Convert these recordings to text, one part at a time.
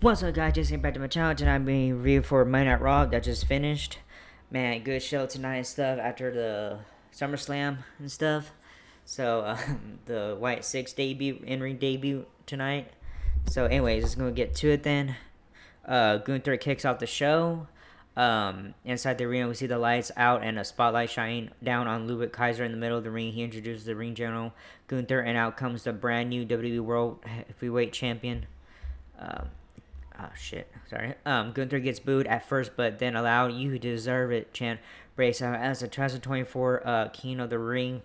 What's up, guys? Just came back to my channel. Tonight I'm being review for Monday Night Raw that just finished. Man, good show tonight and stuff after the SummerSlam and stuff. So, the Wyatt 6 debut, in-ring debut tonight. So, anyways, let's go get to it then. Gunther kicks off the show. Inside the arena, we see the lights out and a spotlight shining down on Ludwig Kaiser in the middle of the ring. He introduces the ring general, Gunther, and out comes the brand new WWE World Heavyweight Champion. Um, Oh shit, sorry. Gunther gets booed at first, but then allowed. "You deserve it" chant breaks out as the 2024 King of the Ring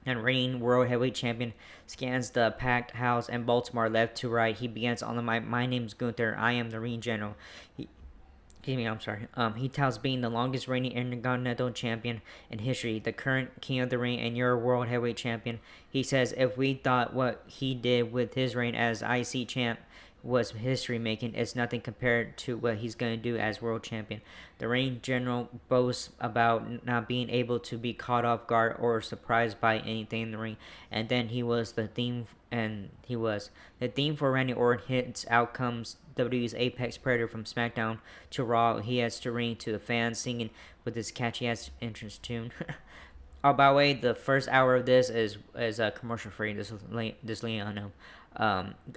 and reigning World Heavyweight Champion scans the packed house in Baltimore left to right. He begins on the mic. "My name's Gunther. I am the Ring General." Excuse me, I'm sorry. He touts being the longest reigning Intercontinental Champion in history, the current King of the Ring, and your World Heavyweight Champion. He says, "If we thought what he did with his reign as IC Champ was history making, it's nothing compared to what he's going to do as world champion." The Reign General boasts about not being able to be caught off guard or surprised by anything in the ring, and then he was the theme for Randy Orton hits outcomes WWE's Apex Predator from SmackDown to Raw. He heads to ring to the fans singing with his catchy ass entrance tune. Oh, by the way, the first hour of this is commercial free. This Leon.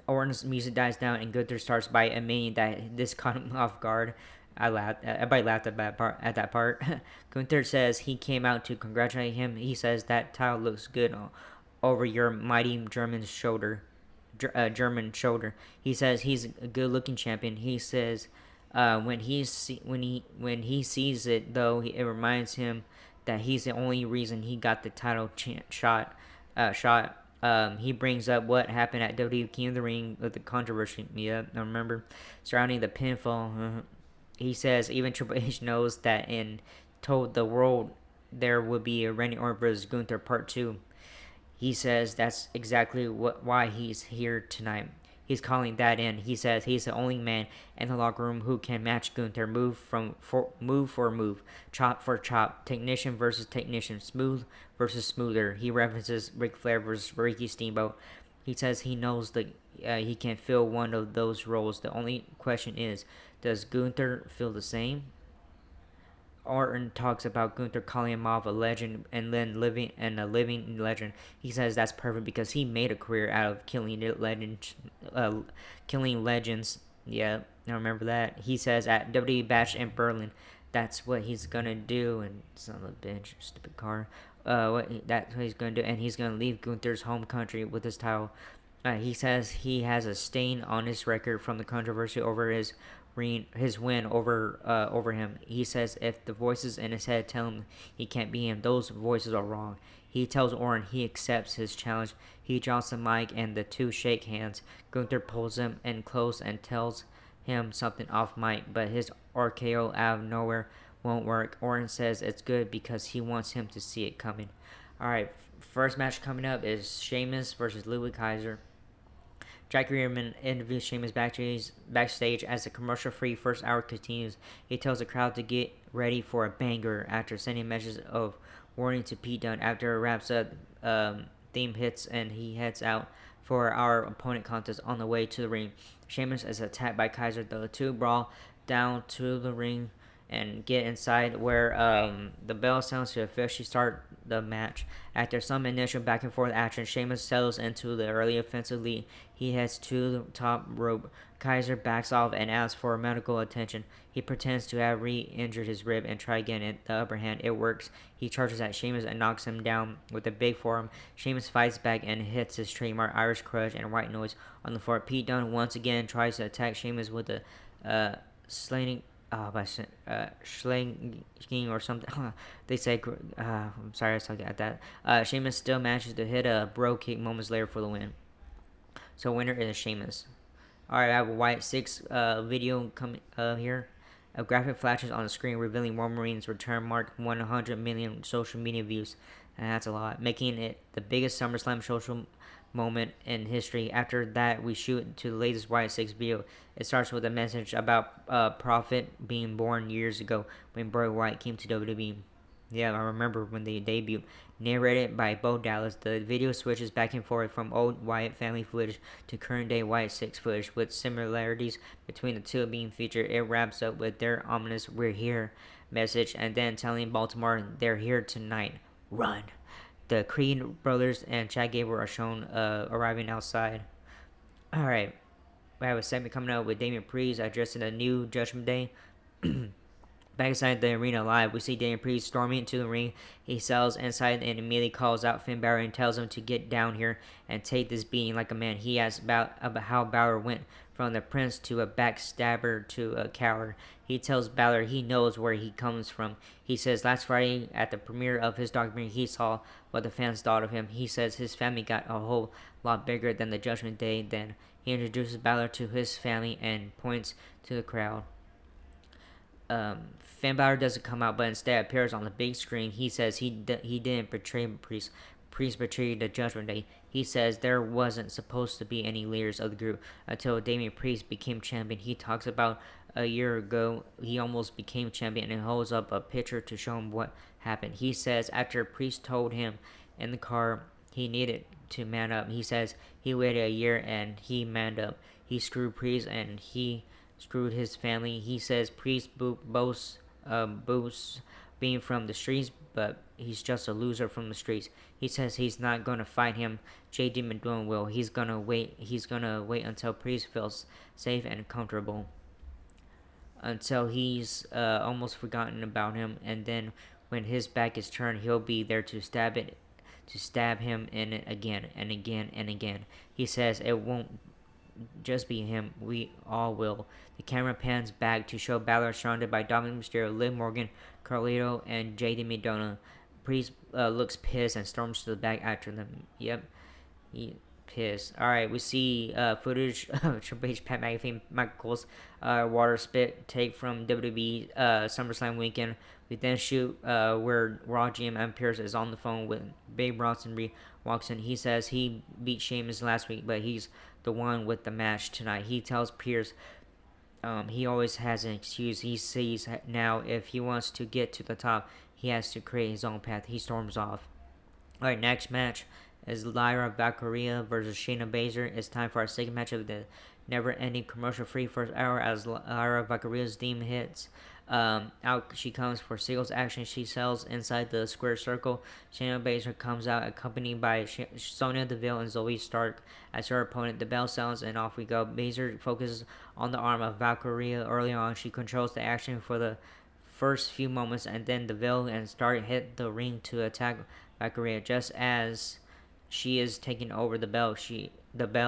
Orton's music dies down and Gunther starts by admitting that this caught him off guard. I laughed. Everybody laughed at that part. Gunther says he came out to congratulate him. He says that title looks good over your mighty German shoulder. He says he's a good-looking champion. He says when he sees it though, it reminds him that he's the only reason he got the title shot. He brings up what happened at WWE King of the Ring with the controversy. Yeah, I remember surrounding the pinfall. He says even Triple H knows that and told the world there would be a Randy Orton vs. Gunther Part 2. He says that's exactly why he's here tonight. He's calling that in. He says he's the only man in the locker room who can match Gunther move for move, chop for chop, technician versus technician, smooth versus smoother. He references Ric Flair versus Ricky Steamboat. He says he knows that he can fill one of those roles. The only question is, does Gunther feel the same? Orton talks about Gunther calling him off a legend and then a living legend. He says that's perfect because he made a career out of killing legends. Yeah, I remember that. He says at WWE Bash in Berlin, that's what he's gonna do. And son of a bitch, stupid car. That's what he's gonna do, and he's gonna leave Gunther's home country with his title. He says he has a stain on his record from the controversy over his win over him. He says if the voices in his head tell him he can't be him, those voices are wrong. He tells Orton he accepts his challenge. He drops the mic and the two shake hands. Gunther pulls him in close and tells him something off mic, but his RKO out of nowhere won't work. Orton says it's good because he wants him to see it coming. Alright, first match coming up is Sheamus versus Ludwig Kaiser. Jack Rearman interviews Sheamus backstage as the commercial-free first hour continues. He tells the crowd to get ready for a banger after sending messages of warning to Pete Dunne. After it wraps up, theme hits and he heads out for our opponent contest on the way to the ring. Sheamus is attacked by Kaiser. The two brawl down to the ring and get inside where the bell sounds to officially start the match. After some initial back and forth action, Sheamus settles into the early offensive lead. He heads to the top rope. Kaiser backs off and asks for medical attention. He pretends to have re-injured his rib and try again at the upper hand. It works. He charges at Sheamus and knocks him down with a big forearm. Sheamus fights back and hits his trademark Irish crush and white noise on the floor. Pete Dunne once again tries to attack Sheamus with a slinging slinging or something. They say, I'm sorry I was talking at that. Sheamus still manages to hit a bro kick moments later for the win. So winner is Sheamus. Alright, I have a Wyatt 6 video coming here. A graphic flashes on the screen revealing War Marine's return marked 100 million social media views. And that's a lot, making it the biggest SummerSlam social moment in history. After that, we shoot to the latest Wyatt 6 video. It starts with a message about Prophet being born years ago when Bray Wyatt came to WWE. Yeah, I remember when they debuted. Narrated by Bo Dallas, the video switches back and forth from old Wyatt family footage to current day Wyatt 6 footage, with similarities between the two being featured. It wraps up with their ominous "We're here" message, and then telling Baltimore they're here tonight. Run! The Creed brothers and Chad Gable are shown arriving outside. Alright, we have a segment coming up with Damian Priest addressing a new Judgment Day. Back inside the arena live, we see Damian Priest storming into the ring. He sells inside and immediately calls out Finn Balor and tells him to get down here and take this beating like a man. He asks about how Balor went from the prince to a backstabber to a coward. He tells Balor he knows where he comes from. He says last Friday at the premiere of his documentary he saw what the fans thought of him. He says his family got a whole lot bigger than the Judgment Day. Then he introduces Balor to his family and points to the crowd. Finn Balor doesn't come out, but instead appears on the big screen. He says he didn't betray Priest. Priest betrayed the Judgment Day. He says there wasn't supposed to be any leaders of the group until Damian Priest became champion. He talks about a year ago he almost became champion and holds up a picture to show him what happened. He says after Priest told him in the car he needed to man up, he says he waited a year and he manned up. He screwed Priest and he screwed his family. He says Priest boasts being from the streets, but he's just a loser from the streets. He says he's not gonna fight him. J.D. McDonough will. He's gonna wait. He's gonna wait until Priest feels safe and comfortable. Until he's almost forgotten about him, and then when his back is turned, he'll be there to stab him in it again and again and again. He says it won't just be him. We all will. The camera pans back to show Balor surrounded by Dominic Mysterio, Liv Morgan, Carlito, and JD McDonough. Priest looks pissed and storms to the back after them. Yep, he pissed. Alright, we see footage of Triple H, Pat McAfee, Michaels, water spit take from WWE SummerSlam weekend. We then shoot where Raw GM Adam Pearce is on the phone with Babe Bronson Reed walks in. He says he beat Sheamus last week, but he's the one with the match tonight. He tells Pierce he always has an excuse. He sees now if he wants to get to the top, he has to create his own path. He storms off. Alright, next match is Lyra Valkyria versus Shayna Baszler. It's time for our second match of the never-ending commercial-free first hour as Lyra Valkyria's theme hits. Out she comes for singles action. She sells inside the square circle. Shayna Baszler comes out accompanied by Sonya Deville and Zoe Stark as her opponent. The bell sounds and off we go. Baszler focuses on the arm of Valkyria early on. She controls the action for the first few moments, and then Deville and Stark hit the ring to attack Valkyria. Just as she is taking over the bell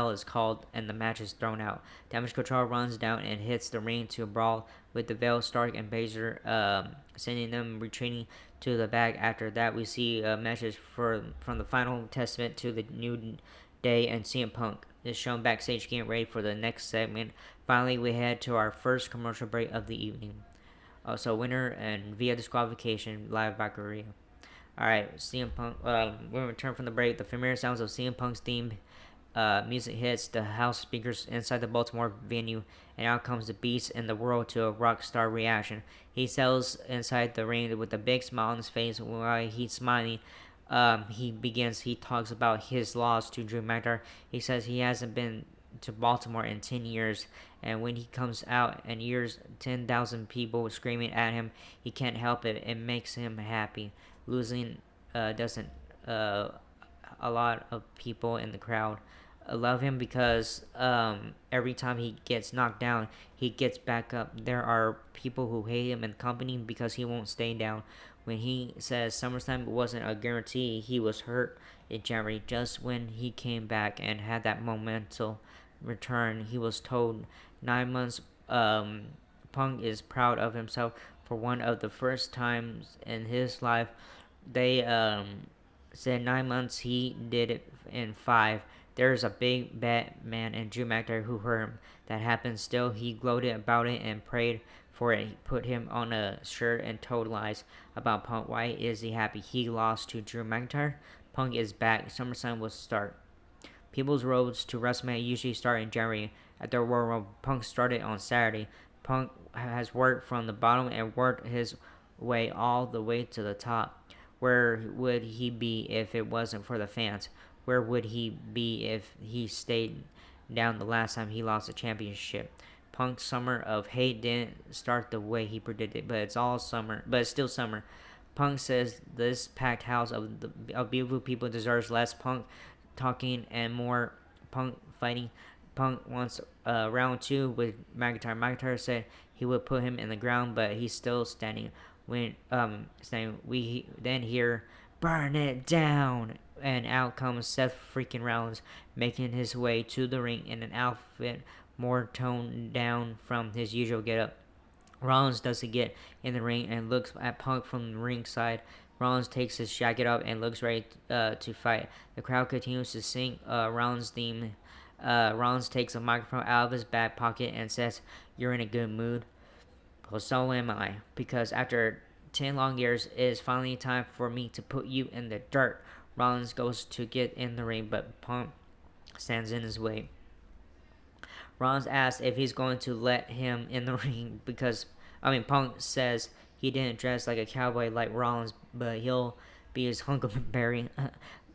is called and the match is thrown out. Damage Control runs down and hits the ring to a brawl with Deville, Stark, and Baszler, sending them retreating to the back. After that, we see matches from the final testament to the New Day and CM Punk is shown backstage getting ready for the next segment. Finally, we head to our first commercial break of the evening. So winner and via disqualification, Live Valkyria. Alright, CM Punk. When we return from the break, the familiar sounds of CM Punk's theme music hits the house speakers inside the Baltimore venue, and out comes the beast in the world to a rock star reaction. He sells inside the ring with a big smile on his face. While he's smiling, he talks about his loss to Drew McIntyre. He says he hasn't been to Baltimore in 10 years, and when he comes out and hears 10,000 people screaming at him, he can't help it. It makes him happy. Losing doesn't. A lot of people in the crowd love him because every time he gets knocked down, he gets back up. There are people who hate him in the company because he won't stay down. When he says SummerSlam wasn't a guarantee, he was hurt in January. Just when he came back and had that momental return, he was told 9 months. Punk is proud of himself for one of the first times in his life. They said 9 months, he did it in 5. There's a big bad man in Drew McIntyre who hurt him. That happened still. He gloated about it and prayed for it. He put him on a shirt and told lies about Punk. Why is he happy? He lost to Drew McIntyre. Punk is back. SummerSlam will start. People's roads to WrestleMania usually start in January. At the Royal Rumble, Punk started on Saturday. Punk has worked from the bottom and worked his way all the way to the top. Where would he be if it wasn't for the fans? Where would he be if he stayed down the last time he lost a championship? Punk's summer of hate didn't start the way he predicted, but it's still summer. Punk says this packed house of beautiful people deserves less Punk talking and more Punk fighting. Punk wants round two with McIntyre. McIntyre said he would put him in the ground, but he's still standing. When we then hear "Burn it down," and out comes Seth freaking Rollins, making his way to the ring in an outfit more toned down from his usual getup. Rollins doesn't get in the ring and looks at Punk from the ringside. Rollins takes his jacket off and looks ready to fight. The crowd continues to sing Rollins' theme. Rollins takes a microphone out of his back pocket and says, "You're in a good mood." Well, so am I, because after 10 long years, it is finally time for me to put you in the dirt. Rollins goes to get in the ring, but Punk stands in his way. Rollins asks if he's going to let him in the ring Punk says he didn't dress like a cowboy like Rollins, but he'll be his Huckleberry.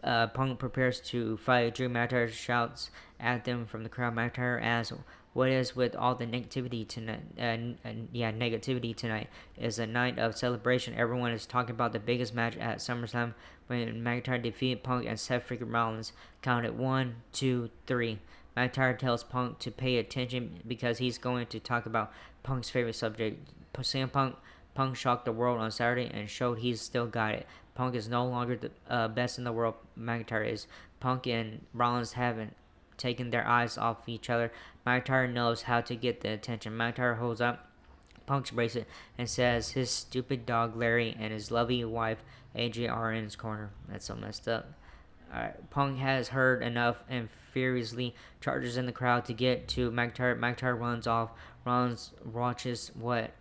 Punk prepares to fight. Drew McIntyre shouts at them from the crowd. McIntyre asks, "What is with all the negativity tonight?" Negativity tonight is a night of celebration. Everyone is talking about the biggest match at SummerSlam when McIntyre defeated Punk and Seth freaking Rollins. Counted 1, 2, 3. McIntyre tells Punk to pay attention because he's going to talk about Punk's favorite subject. Punk shocked the world on Saturday and showed he's still got it. Punk is no longer the best in the world. McIntyre is. Punk and Rollins haven't taken their eyes off each other. McIntyre knows how to get the attention. McIntyre holds up Punk's bracelet and says his stupid dog Larry and his lovely wife AJ are in his corner. That's so messed up. Punk has heard enough and furiously charges in the crowd to get to McIntyre. McIntyre runs off. Rollins watches what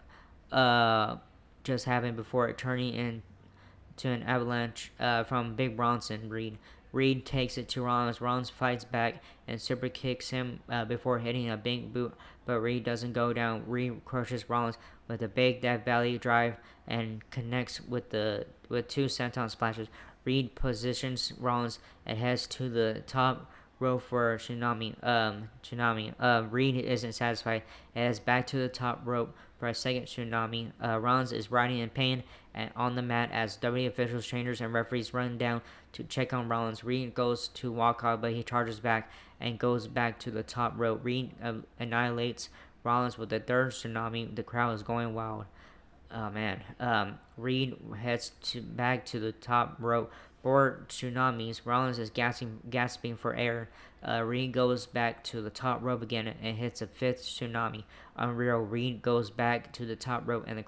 just happened before it turning into an avalanche from Big Bronson Reed. Reed takes it to Rollins. Rollins fights back and super kicks him before hitting a big boot, but Reed doesn't go down. Reed crushes Rollins with a big Death Valley drive and connects with two senton splashes. Reed positions Rollins and heads to the top rope for Tsunami. Reed isn't satisfied and heads back to the top rope for a second Tsunami. Rollins is writhing in pain and on the mat as WWE officials, trainers, and referees run down to check on Rollins. Reed goes to walk out, but he charges back and goes back to the top rope. Reed annihilates Rollins with the third Tsunami. The crowd is going wild. Oh man. Reed heads back to the top rope. For Tsunamis, Rollins is gasping for air. Reed goes back to the top rope again and hits a fifth Tsunami. Unreal. Reed goes back to the top rope and the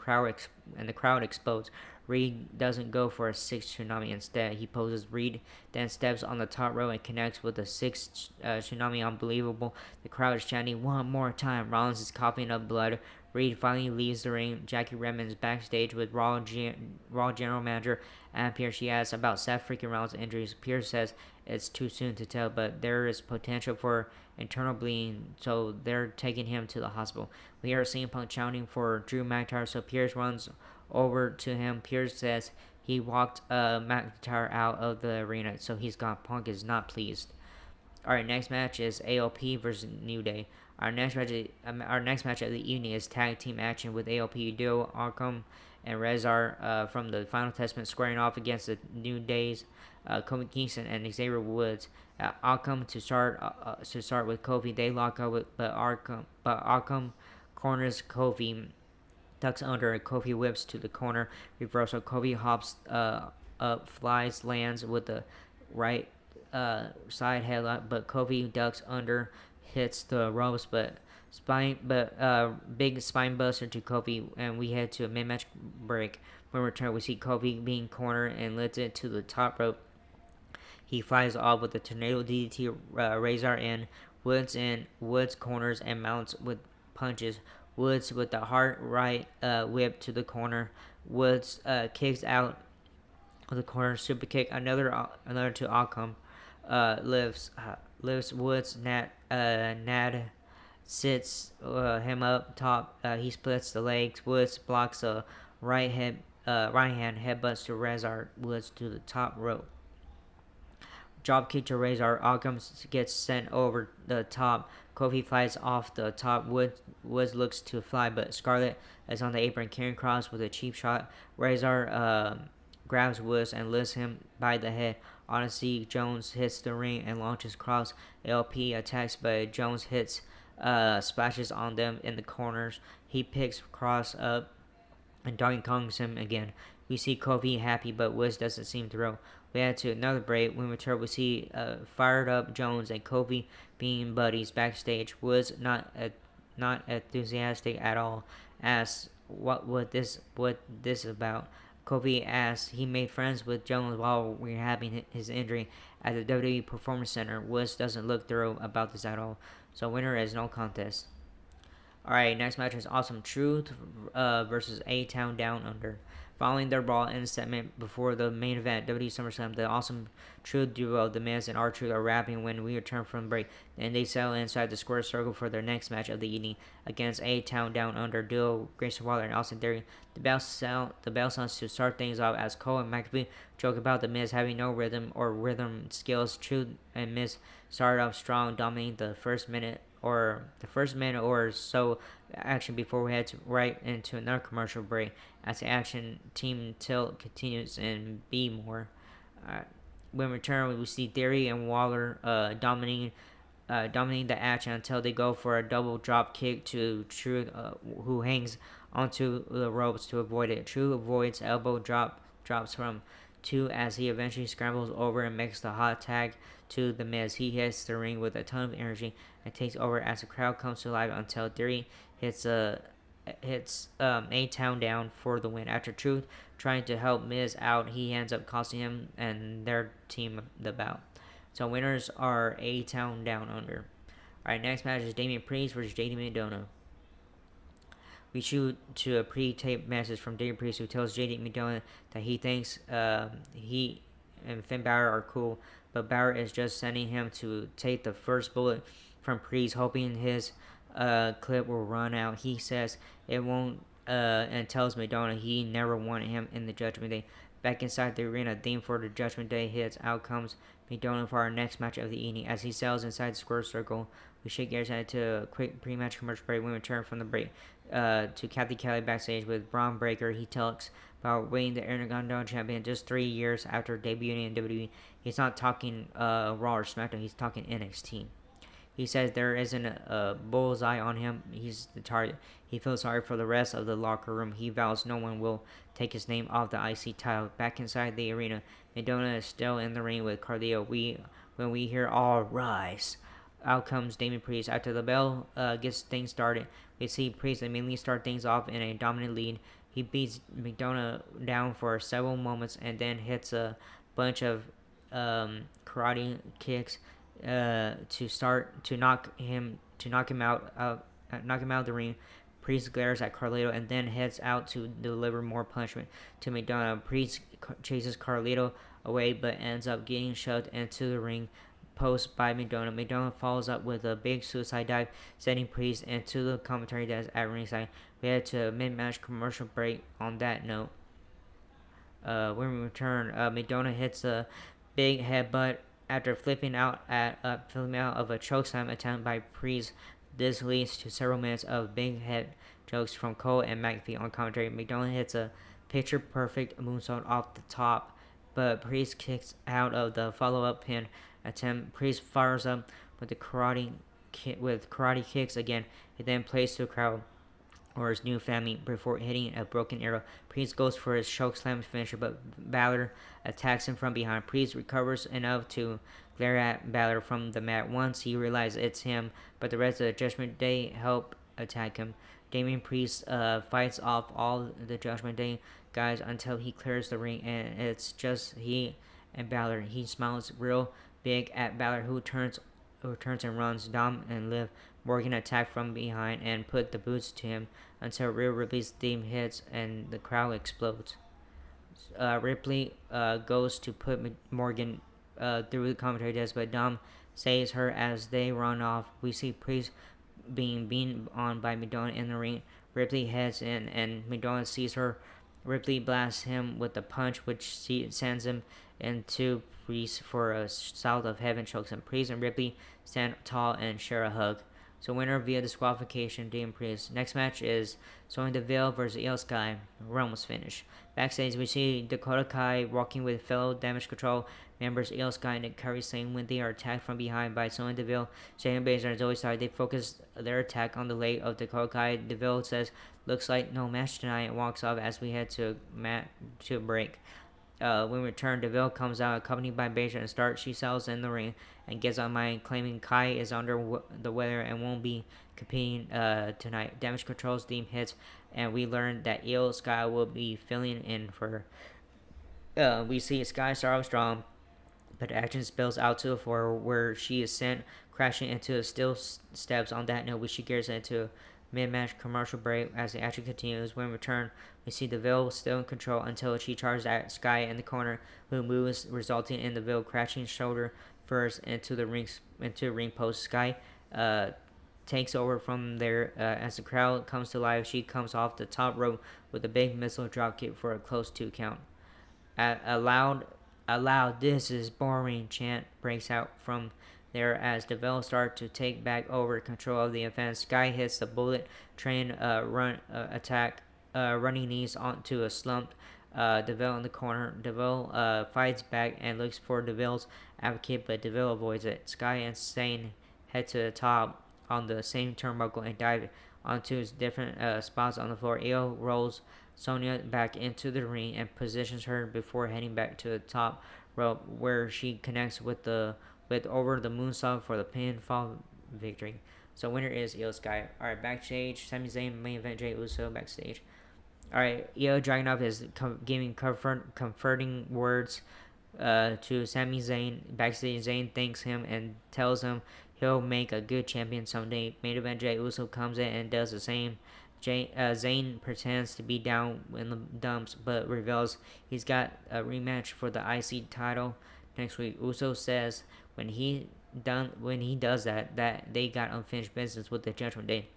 crowd explodes. Reed doesn't go for a sixth Tsunami. Instead, he poses. Reed then steps on the top rope and connects with the sixth Tsunami. Unbelievable. The crowd is chanting one more time. Rollins is coughing up blood. Reed finally leaves the ring. Jackie Redmond's backstage with Raw General Manager Adam Pearce. She asks about Seth freaking Rollins' injuries. Pearce says it's too soon to tell, but there is potential for internal bleeding, so they're taking him to the hospital. We hear CM Punk shouting for Drew McIntyre, so Pearce runs over to him. Pearce says he walked McIntyre out of the arena, so he's gone. Punk is not pleased. Alright, next match is AOP versus New Day. Our next match of the evening is tag team action with AOP duo Arkham and Rezar from the Final Testament squaring off against the New Day's Kofi Kingston and Xavier Woods. Arkham to start with Kofi. They lock up but Arkham corners Kofi, ducks under. Kofi whips to the corner reversal. Kofi hops up, flies, lands with the right side headlock, but Kofi ducks under, hits the ropes, but big spine buster to Kofi, and we head to a mid-match break. When we return, we see Kofi being cornered and lifted to the top rope. He flies off with the tornado DDT, Razor in. Woods corners and mounts with punches. Woods with the hard right whip to the corner. Woods kicks out of the corner, super kick, another to Occam. Lifts Woods. Nad sits him up top. He splits the legs. Woods blocks a right right hand headbutts to Razor Woods to the top rope. Dropkick to Razor. Occam's gets sent over the top. Kofi flies off the top. Woods looks to fly, but Scarlett is on the apron carrying Cross with a cheap shot. Razor grabs Woods and lifts him by the head. Odyssey Jones hits the ring and launches Cross. LP attacks, but Jones hits splashes on them in the corners. He picks Cross up and Donkey Kongs him again. We see Kofi happy, but Wiz doesn't seem thrilled. We head to another break. When we return, we see fired up Jones and Kofi being buddies backstage. Wiz not enthusiastic at all. Asks what this about. Kofi asks he made friends with Jones while we are having his injury at the WWE Performance Center. Wiz doesn't look thrilled about this at all. So winner is no contest. Alright, next match is Awesome Truth versus A-Town Down Under. Following their brawl in the segment before the main event, WWE SummerSlam, the Awesome Truth duo, The Miz and R-Truth, are rapping when we return from break. Then they settle inside the square circle for their next match of the evening against A-Town Down Under duo Grayson Waller and Austin Theory. The bell sounds to start things off as Cole and McAfee joke about The Miz having no rhythm or rhythm skills. Truth and Miz started off strong, dominating the first minute or so action before we head right into another commercial break as the action team tilt continues and be more. When we return, we see Theory and Waller dominating the action until they go for a double drop kick to Truth, who hangs onto the ropes to avoid it. Truth avoids elbow drops from two as he eventually scrambles over and makes the hot tag to The Miz. He hits the ring with a ton of energy and takes over as the crowd comes to life until Theory hits A-Town down for the win. After Truth trying to help Miz out, he ends up costing him and their team the bout. So winners are A-Town Down Under. Alright, next match is Damian Priest versus JD McDonough. We shoot to a pre-taped message from Damian Priest who tells JD McDonough that he thinks he and Finn Balor are cool, but Balor is just sending him to take the first bullet from Priest, hoping his clip will run out. He says it won't and tells McDonough he never wanted him in the Judgment Day. Back inside the arena, theme for the Judgment Day hits. Out comes McDonough for our next match of the evening. As he sails inside the square circle, we shake gears into a quick pre-match commercial break. When we return from the break to Kathy Kelly backstage with Braun Breaker, he talks about winning the Intercontinental Champion just 3 years after debuting in WWE. He's not talking Raw or SmackDown, he's talking NXT. He says there isn't a bullseye on him. He's the target. He feels sorry for the rest of the locker room. He vows no one will take his name off the IC title. Back inside the arena, McDonough is still in the ring with Carlito. When we hear "All Rise," out comes Damian Priest. After the bell gets things started, we see Priest immediately start things off in a dominant lead. He beats McDonough down for several moments and then hits a bunch of karate kicks to knock him out of the ring. Priest glares at Carlito and then heads out to deliver more punishment to McDonough. Priest chases Carlito away but ends up getting shoved into the ring post by McDonough. McDonough follows up with a big suicide dive, sending Priest into the commentary desk at ringside. We head to a mid-match commercial break on that note. When we return, McDonough hits a big headbutt after flipping out of a chokeslam attempt by Priest. This leads to several minutes of big head jokes from Cole and McAfee on commentary. McDonough hits a picture-perfect moonsault off the top, but Priest kicks out of the follow-up pin attempt. Priest fires up with karate kicks again. He then plays to the crowd or his new family before hitting a broken arrow. Priest goes for his chokeslam finisher, but Balor attacks him from behind. Priest recovers enough to glare at Balor from the mat once he realizes it's him, but the rest of the Judgment Day help attack him. Damian Priest fights off all the Judgment Day guys until he clears the ring, and it's just he and Balor. He smiles real big at Balor, who turns and runs. Dom and Liv Morgan attack from behind and put the boots to him until Rhea Ripley's theme hits and the crowd explodes. Ripley goes to put Morgan through the commentary desk, but Dom saves her as they run off. We see Priest being beaten on by McDonough in the ring. Ripley heads in and McDonough sees her Ripley blasts him with a punch, which sends him into Priest for a South of Heaven chokes him. Priest and Ripley stand tall and share a hug. So winner via disqualification, Dean Priest. Next match is Sonya Deville versus Io Sky. Run was finished. Backstage, we see Dakota Kai walking with fellow Damage Control members Io Sky and Nick Curry, saying when they are attacked from behind by Sonya Deville, Shayna Baszler and Zoe Stark, they focus their attack on the leg of Dakota Kai. Deville says, "Looks like no match tonight," and walks off as we head to a break. When we return, Deville comes out accompanied by Baszler and Stark. She sells in the ring and gets on mine, claiming Kai is under the weather and won't be competing tonight. Damage Control's theme hits, and we learn that Io Sky will be filling in for. We see Sky start strong, but action spills out to the floor where she is sent crashing into the steel steps. On that note, we see gears into mid-match commercial break as the action continues. When we return, we see Deville still in control until she charges at Sky in the corner, who moves, resulting in Deville crashing shoulder first into the ring post. Sky takes over from there as the crowd comes to life. She comes off the top rope with a big missile dropkick for a close 2 count. A loud, "This is boring" chant breaks out from there as Deville starts to take back over control of the event. Sky hits the bullet train attack, running knees onto a slumped Deville in the corner. Deville fights back and looks for Deville's advocate, but Deville avoids it. Sky and Sane head to the top on the same turnbuckle and dive onto different spots on the floor. Io rolls Sonya back into the ring and positions her before heading back to the top rope, where she connects with over the moonsault for the pinfall victory. So winner is Io Sky. Alright, backstage, Sami Zayn, main event, Jey Uso backstage. Alright, Io Dragunov is giving comforting words to Sami Zayn. Backstage, Zayn thanks him and tells him he'll make a good champion someday. Main event, Jey Uso comes in and does the same. Zayn pretends to be down in the dumps, but reveals he's got a rematch for the IC title next week. Uso says when he does that they got unfinished business with the Judgment Day,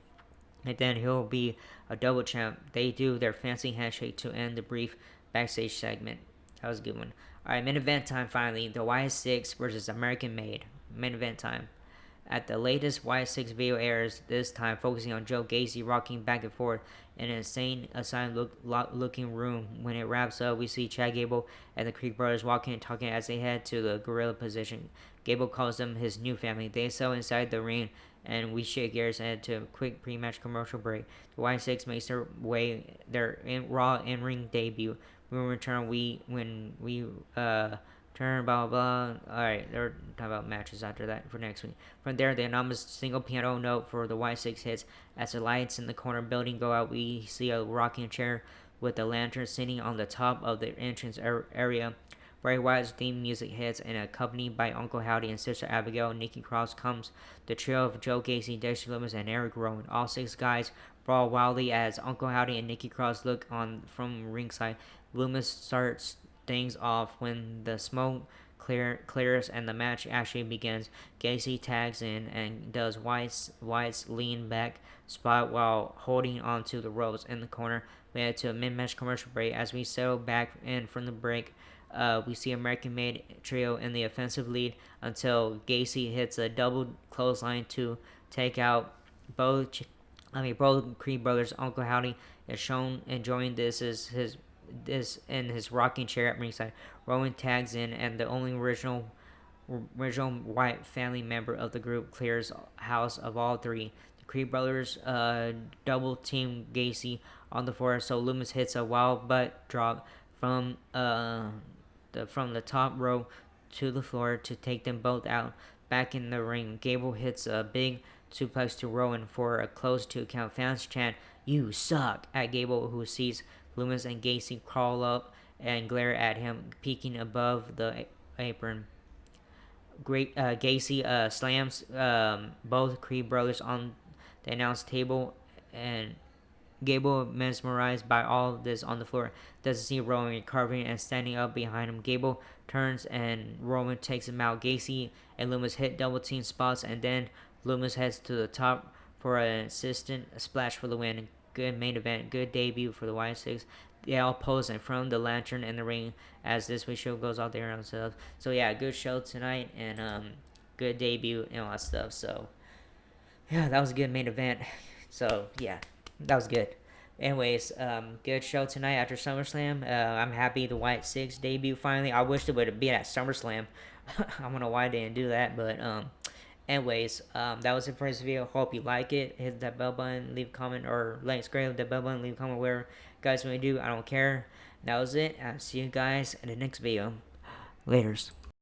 and then he'll be a double champ. They do their fancy handshake to end the brief backstage segment. That was a good one. Alright, main event time finally. The Y6 versus American Made. Main event time. At the latest Y6 video airs, this time focusing on Joe Gacy rocking back and forth in an insane asylum looking room. When it wraps up, we see Chad Gable and the Creek brothers walking and talking as they head to the gorilla position. Gable calls them his new family. They sell inside the ring, and we shake gears and head to a quick pre-match commercial break. The Y6 makes their Raw in-ring debut. When we return, turn, blah, blah, blah. Alright, they're talking about matches after that for next week. From there, the anonymous single piano note for the Y6 hits. As the lights in the corner building go out, we see a rocking chair with a lantern sitting on the top of the entrance area. Bray Wyatt's theme music hits, and accompanied by Uncle Howdy and Sister Abigail and Nikki Cross comes the trio of Joe Gacy, Dexter Lumis, and Eric Rowan. All 6 guys brawl wildly as Uncle Howdy and Nikki Cross look on from ringside. Lumis starts things off when the smoke clears and the match actually begins. Gacy tags in and does Wyatt's lean back spot while holding onto the ropes in the corner. We head to a mid-match commercial break. As we settle back in from the break, we see American Made trio in the offensive lead until Gacy hits a double clothesline to take out both Creed brothers. Uncle Howdy is shown enjoying this in his rocking chair at ringside. Rowan tags in, and the only original Wyatt family member of the group clears house of all 3. The Creed brothers double team Gacy on the floor, so Loomis hits a wild butt drop from the top row to the floor to take them both out. Back in the ring, Gable hits a big suplex to Rowan for a close 2 count. Fans chant, "You suck," at Gable, who sees Loomis and Gacy crawl up and glare at him, peeking above the apron. Gacy slams both Creed brothers on the announce table, and Gable, mesmerized by all of this on the floor, doesn't see Rowan recovering and standing up behind him. Gable turns and Rowan takes him out. Gacy and Loomis hit double team spots, and then Loomis heads to the top for an assistant splash for the win. Good main event, good debut for the Y6. they all pose in front of the lantern in the ring as this week's show goes out there and stuff. So yeah, good show tonight and good debut and all that stuff. So yeah, that was a good main event. So yeah, that was good. Anyways, good show tonight after SummerSlam. I'm happy the Wyatt 6 debut finally. I wish it would have been at SummerSlam. I don't know why they didn't do that, but anyways, that was it for this video. Hope you like it. Hit that bell button, leave a comment, or like, subscribe, hit that bell button, leave a comment, whatever you guys want to do. I don't care. That was it. I'll see you guys in the next video. Laters.